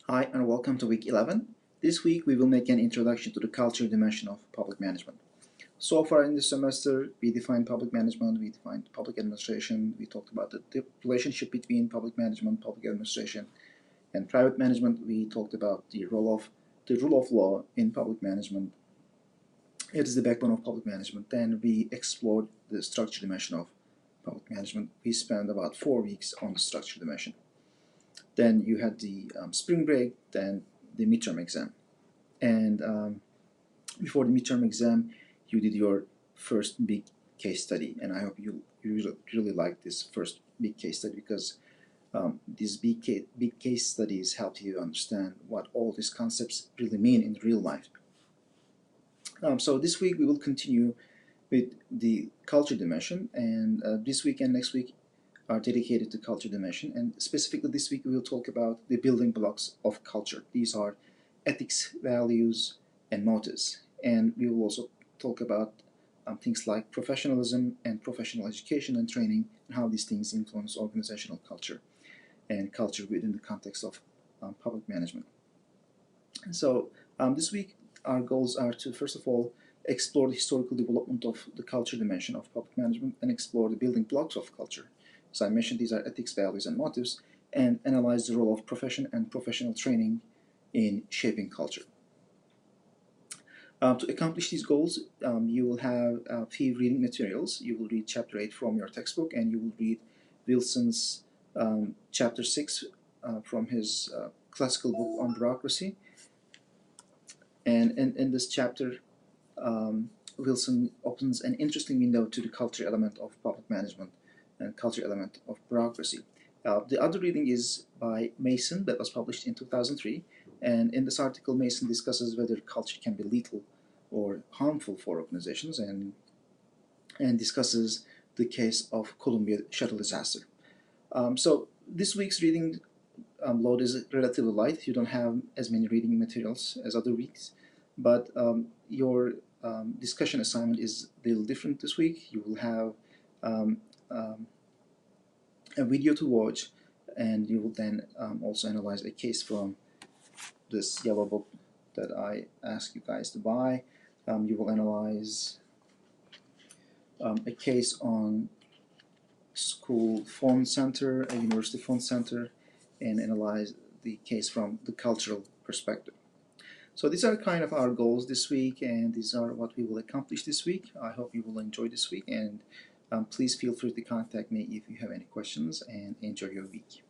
Hi and welcome to week 11. This week we will make an introduction to the culture dimension of public management. So far in this semester we defined public management, we defined public administration, we talked about the relationship between public management, public administration and private management. We talked about the rule of law in public management. It is the backbone of public management. Then we explored the structure dimension of public management. We spent about 4 weeks on the structure dimension. Then you had the spring break, then the midterm exam. And before the midterm exam, you did your first big case study. And I hope you really like this first big case study because these big case studies help you understand what all these concepts really mean in real life. So this week we will continue with the culture dimension, and this week and next week are dedicated to culture dimension, and specifically this week we will talk about the building blocks of culture. These are ethics, values, and motives, and we will also talk about things like professionalism and professional education and training, and how these things influence organizational culture and culture within the context of public management. So this week our goals are to first of all explore the historical development of the culture dimension of public management and explore the building blocks of culture. As I mentioned, these are ethics, values, and motives, and analyze the role of profession and professional training in shaping culture. To accomplish these goals, you will have a few reading materials. You will read Chapter 8 from your textbook, and you will read Wilson's Chapter 6 from his classical book on bureaucracy. And in this chapter, Wilson opens an interesting window to the culture element of public management and culture element of bureaucracy. The other reading is by Mason that was published in 2003, and in this article Mason discusses whether culture can be lethal or harmful for organizations, and discusses the case of Columbia shuttle disaster. So this week's reading load is relatively light. You don't have as many reading materials as other weeks, but your discussion assignment is a little different this week. You will have a video to watch, and you will then also analyze a case from this yellow book that I ask you guys to buy. You will analyze a case on school phone center, a university phone center, and analyze the case from the cultural perspective. So these are kind of our goals this week, and these are what we will accomplish this week. I hope you will enjoy this week, and please feel free to contact me if you have any questions, and enjoy your week.